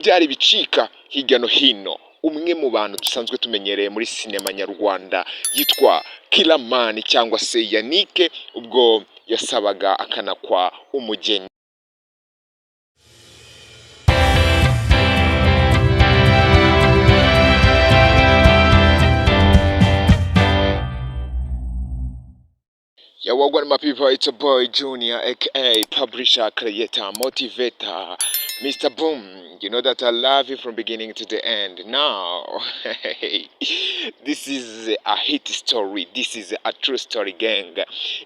byari bicika hirya no hino. Umwe mu bantu dusanzwe tumenyereye muri sinema nyarwanda yitwa Kiramani cyangwa se Yannick, ubwo yasabaga akanakwa umugeni. Yo, what my people, it's a boy Junior, aka publisher, creator, motivator, Mr. Boom. You know that I love you from beginning to the end. Now, this is a hit story. This is a true story, gang.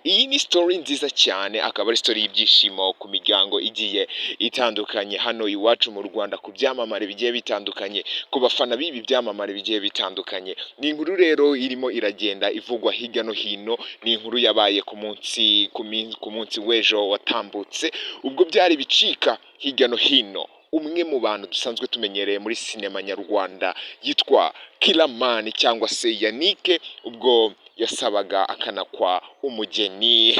Iyi ni story nziza cyane, akaba ari story y'ibyishimo ku miryango igiye itandukanye hano iwacu mu Rwanda, ku byamamare bigiye bitandukanye, ku bafana b'ibi byamamare bigiye bitandukanye. Ni inkuru rero irimo iragenda ivugwa hirya no hino. Ni inkuru yabaye ku munsi w'ejo watambutse, ubwo byari bicika hirya no hino. Umwe mu bantu dusanzwe tumenyereye muri sinema nyarwanda yitwa Kiramani cyangwa se Yannick, ubwo yasabaga akanakwa umugeni.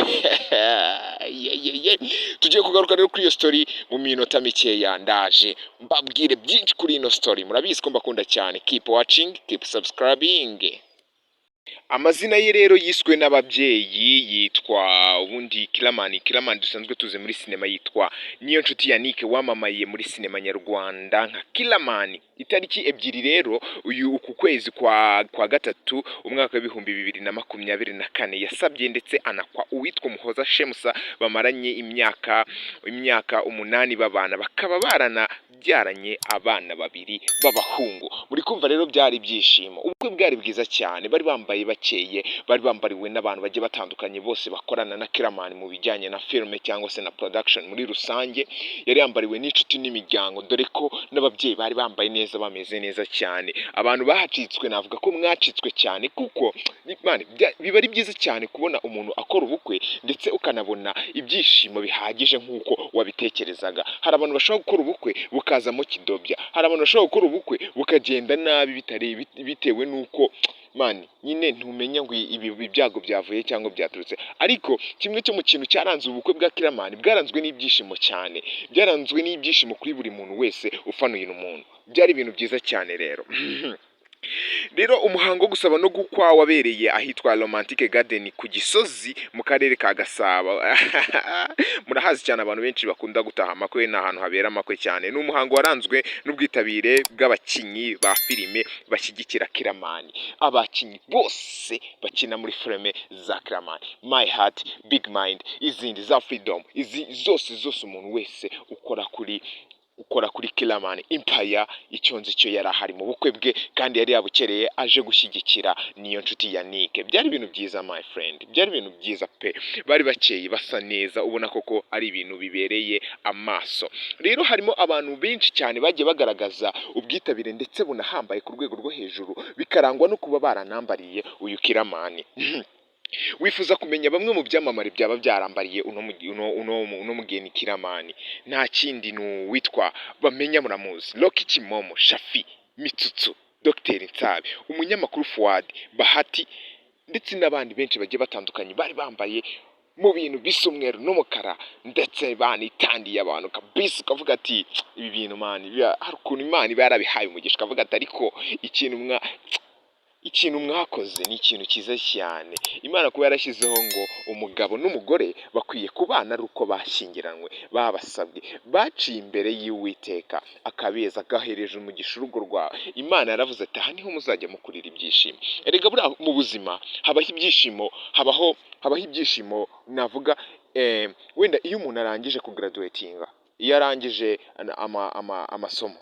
Tugiye kugaruka rero kuri iyo story mu minota mikeya, ndaje mbabwire byinshi kuri ino story. Murabizi ko mbakunda cyane. Keep watching, keep subscribing. Amazina ye rero yiswe n'ababyeyi, yitwa ubundi Kiramani dusanzwe tuze muri sinema yitwa Niyonshuti Yannick, wamamaye muri sinema nyarwanda nka Kiramani. Itariki ebyiri rero uku kwezi kwa gatatu umwaka w'ibihumbi 2024 yasabye ndetse anakwa uwitwa Muhoza Shemusa, bamaranye imyaka 8 babana, bakaba byaranye abana 2 b'abahungu. Muri kumva rero byari byishimo, ubukwe bwari bwiza cyane, bari bambaye bakeye, bari bambariwe n'abantu bagiye batandukanye bose bakorana na Kiramani mu bijyanye na filme cyangwa se na production muri rusange. Yari yambariwe n'inshuti n'imiryango, dore ko n'ababyeyi bari bambaye neza, bameze neza cyane. Abantu bahacitswe, navuga ko mwacitswe cyane, kuko biba ari byiza cyane kubona umuntu akora ubukwe ndetse ukanabona ibyishimo bihagije nk'uko wabitekerezaga. Hari abantu bashobora gukora ubukwe bukazamo kidobya, hari abantu bashobora gukora ubukwe bukagenda nabi bitewe n'uko nyine ntumenya ngo ibi byago byavuye cyangwa byaturutse. Ariko kimwe cyo mu kintu cyaranze ubukwe bwa Kiramani, bwaranzwe n'ibyishimo cyane, byaranzwe n'ibyishimo kuri buri muntu wese ufanuye umuntu. Byari ibintu byiza cyane rero. Rero umuhango wo gusaba no gukwa wabereye ahitwa Romantic Garden ku Gisozi mu karere ka Gasabo. Murahazi cyane, abantu benshi bakunda gutaha amakwe, n'ahantu habera amakwe cyane. Ni umuhango waranzwe n'ubwitabire bw'abakinyi ba filime bashyigikira Kiramani. Abakinyi bose bakina muri filime za Kiramani, My Heart, Big Mind, izindi za Freedom, izi zose umuntu wese ukora kuri Kiramani Empire, icyo nzi cyo yari ahari mu bukwe bwe, kandi yari yabukereye aje gushyigikira Niyonshuti Yannick. Byari ibintu byiza my friend, byari ibintu byiza pe, bari bakeye basa neza, ubona koko ari ibintu bibereye amaso. Rero harimo abantu benshi cyane bagiye bagaragaza ubwitabire ndetse bunahambaye ku rwego rwo hejuru, bikarangwa no kuba baranambariye uyu Kiramani. Wifuza kumenya bamwe mu byamamare byaba byarambariye uno mugeni Kiramani? Nta kindi witwa Bamenya muramuzi, Rocky Kimomo, Shafi, Mitsutsu, Dr Nsabi, umunyamakuru Fuad, Bahati ndetse n'abandi benshi bagiye batandukanye, bari bambaye mu bintu bisa umweru n'umukara, ndetse banitandiye abantu kabisa, ukavuga ati ibi bintu hari ukuntu Imana iba yarabihaye umugisha, ukavuga ati ariko ikintu mwakoze ni ikintu cyiza cyane. Imana kuba yarashyizeho ngo umugabo n'umugore bakwiye kubana ari uko bashyingiranywe, babasabwe, baciye imbere y'Uwiteka akabeza, agahereje umugisha urugo rwawe. Imana yaravuze ati aha niho muzajya mukurira ibyishimo. Erega buriya mu buzima habaho ibyishimo, habaho ibyishimo. Navuga wenda iyo umuntu arangije kugraduatinga, iyo arangije amasomo,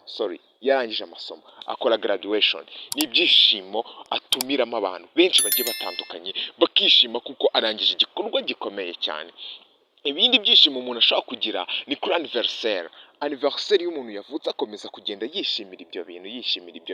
akora graduation, ni ibyishimo atumiramo abantu benshi bagiye batandukanye, bakishima kuko arangije igikorwa gikomeye cyane. Ibindi byishimo umuntu ashobora kugira ni kuri anniversaire y'umuntu yavutse, akomeza kugenda yishimira ibyo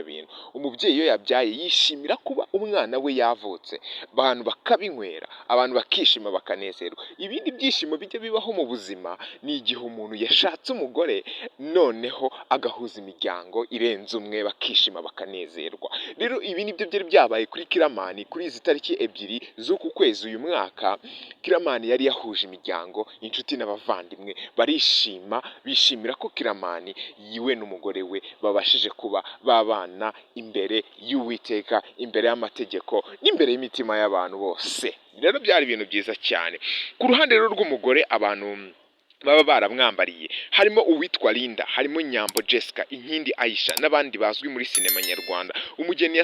bintu. Umubyeyi iyo yabyaye yishimira kuba umwana we yavutse, abantu bakabinywera, abantu bakishima bakanezerwa. Ibindi byishimo bijya bibaho mu buzima ni igihe umuntu yashatse umugore, noneho agahuza imiryango irenze umwe, bakishima bakanezerwa. rero ibi nibyo byari byabaye kuri Kiramani kuri izi tariki ebyiri z'uku kwezi uyu mwaka. Kiramani yari yahuje imiryango, inshuti n'abavandimwe barishima, bishimira ko Kiramani yiwe n'umugore we babashije kuba babana imbere y'Uwiteka, imbere y'amategeko n'imbere y'imitima y'abantu bose. Rero byari ibintu byiza cyane. Ku ruhande rero rw'umugore, abantu baba baramwambariye harimo uwitwa Linda, harimo Nyambo Jessica, Inkindi Aisha n'abandi bazwi muri sinema nyarwanda. Umugeni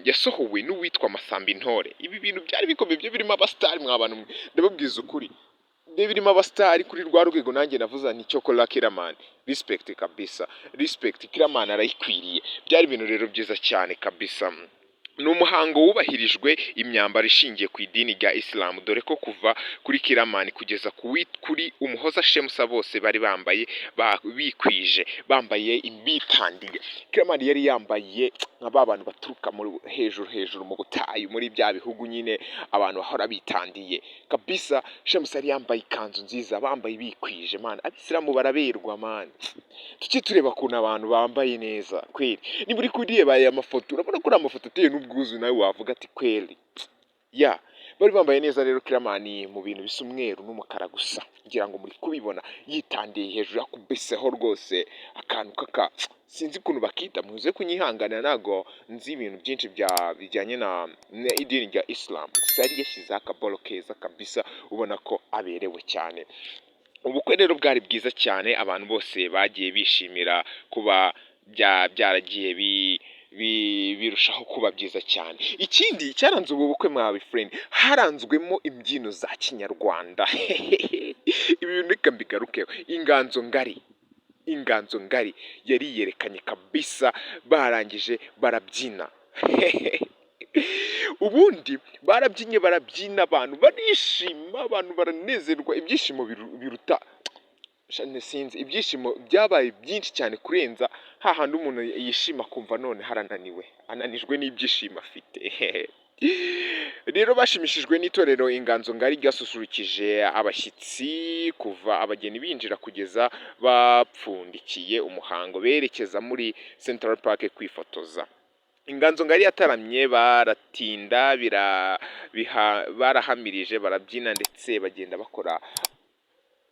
yasohowe n'uwitwa Masambi Ntore. Ibi bintu byari bikomeye, byo birimo abasitari mw'abantu mwe, ndababwiza ukuri, byo birimo abasitari kuri rwa rwego nanjye navuza ni cyokora Kiramani. Respect kabisa, respect, Kiramani arayikwiriye. Byari ibintu rero byiza cyane kabisa. Ni umuhango wubahirijwe imyambaro ishingiye ku idini rya Islam, dore ko kuva kuri Kiramani kugeza kuri Umuhoza Shemusa bose bari bambaye bikwije, bambaye imbitandiye. Kiramani yari yambaye nka ba bantu baturuka hejuru mu butayu, muri bya bihugu nyine abantu bahora bitandiye kabisa. Shemusa yari yambaye ikanzu nziza, bambaye bikwije man. Abisilamu baraberwa man, tuki tureba kuntu abantu bambaye neza kweli. Niba uri kureba aya mafoto urabona ko ari amafoto ateye n'ubwuzu, nawe wavuga ati kweli ya bari bambaye neza. Rero Kiramani mu bintu bisa umweru n'umukara gusa, ngira ngo muri kubibona yitandiye hejuru, yakubiseho rwose akantu sinzi ukuntu bakita, muze kunyihanganira, nago nzi ibintu byinshi bijyanye na idini rya Islam, gusa yari yashyizeho akabolo keza kabisa, ubona ko aberewe cyane. Ubukwe rero bwari bwiza cyane, abantu bose bagiye bishimira kuba byaragiye birushaho kuba byiza cyane. Ikindi cyaranze ubu bukwe mwawe friend, haranzwemo imbyino za kinyarwanda. Ibi bintu reka mbigarukeho. Inganzo ngari yari yerekanye kabisa, barangije barabyina. Ubundi barabyina, abantu barishima, abantu baranezerwa, ibyishimo biruta sinzi, ibyishimo byabaye byinshi cyane kurenza hahandi umuntu yishima kumva none ananijwe n'ibyishimo afite. Rero bashimishijwe n'itorero Inganzo Ngari ryasusurukije abashyitsi kuva abageni binjira kugeza bapfundikiye umuhango berekeza muri Central Park kwifotoza. Inganzo Ngari yataramye, baratinda barahamirije, barabyina ndetse bagenda bakora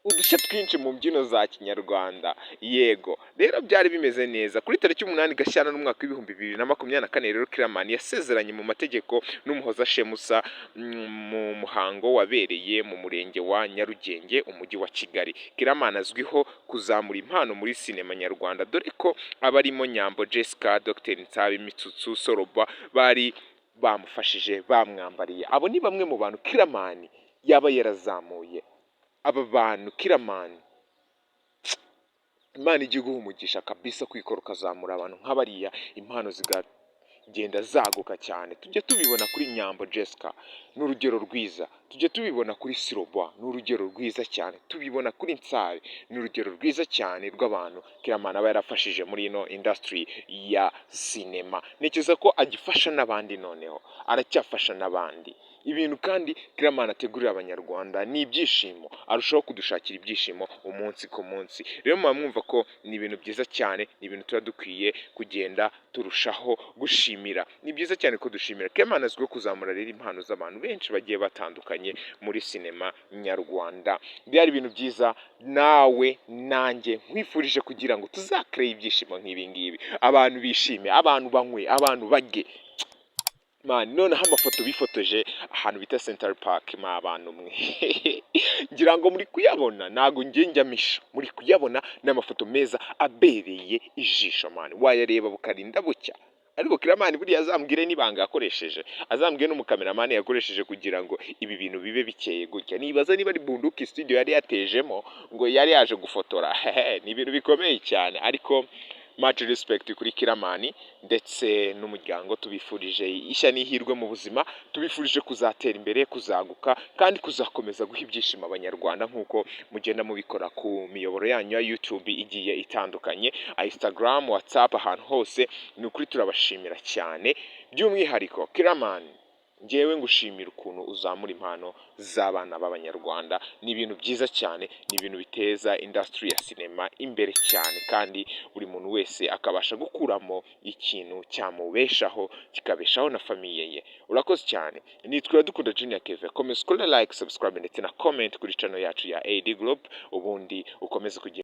udushya twinshi mu mbyino za kinyarwanda. Yego rero byari bimeze neza. Kuri tariki 8 Gashyantare n'umwaka w'ibihumbi 2024 rero Kiramani yasezeranye mu mategeko n'Umuhoza Shemusa mu muhango wabereye mu murenge wa Nyarugenge, umujyi wa Kigali. Kiramani azwiho kuzamura impano muri sinema nyarwanda, dore ko abarimo Nyambo Jessica, Dr Nsabe Mitsutsu Soroba bari bamufashije, bamwambariye. Abo ni bamwe mu bantu Kiramani yaba yarazamuye. Aba bantu Kiramani, Imana igiye guha umugisha kabisa kwikora ukazamura abantu nk'abariya, impano zigagenda zaguka cyane. Tujye tubibona kuri Nyambo Jessica, n'urugero rwiza. Tujye tubibona kuri Sirobwa, n'urugero rwiza cyane. Tubibona kuri Nsabe, n'urugero rwiza cyane rw'abantu Kiramani aba yarafashije muri ino industry ya sinema. Ntekereza ko agifasha n'abandi, noneho aracyafasha n'abandi. Ibintu kandi Kiramani ategurira abanyarwanda ni ibyishimo, arushaho kudushakira ibyishimo umunsi ku munsi. Rero mwumva ko ni ibintu byiza cyane, ni ibintu tuba dukwiye kugenda turushaho gushimira. Ni byiza cyane ko dushimira. Kiramani azwiho kuzamura rero impano z'abantu benshi bagiye batandukanye muri sinema nyarwanda. Byari ibintu byiza, nawe nanjye nkwifurije kugira ngo tuzakreye ibyishimo nk'ibi ngibi, abantu bishime, abantu banywe, abantu bage man. Noneho amafoto bifotoje ahantu bita Central Park abantu mwe ngira ngo muri kuyabona, nago njyamisha muri kuyabona, n'amafoto meza abereye ijisho man, wayareba bukarinda bucya. Ariko Kiramani buriya azambwire nibanga yakoresheje, azambwire n'umukameramani yakoresheje kugira ngo ibi bintu bibe bikeye gutya. Nibaza niba ari Bunduki studio yari yatejemo ngo yari yaje gufotora. Ni ibintu bikomeye cyane, ariko much respect kuri Kiramani ndetse n'umuryango. Tubifurije ishya n'ihirwe mu buzima, tubifurije kuzatera imbere, kuzaguka kandi kuzakomeza guha ibyishimo abanyarwanda nk'uko mugenda mubikora ku miyoboro yanyu ya YouTube igiye itandukanye, Instagram, WhatsApp, ahantu hose. Ni ukuri turabashimira cyane, by'umwihariko Kiramani ngewe ngushimira ukuntu uzamura impano z'abana b'abanyarwanda. Ni ibintu byiza cyane, ni ibintu biteza industry ya sinema imbere cyane, kandi buri muntu wese akabasha gukuramo ikintu cyamubeshaho kikabeshaho na famiye ye. Urakoze cyane. Nitwa Iradukunda Junior Kevin. Komeza ukore like, subscribe ndetse na comment kuri channel yacu ya AD Group, ubundi ukomeze kugira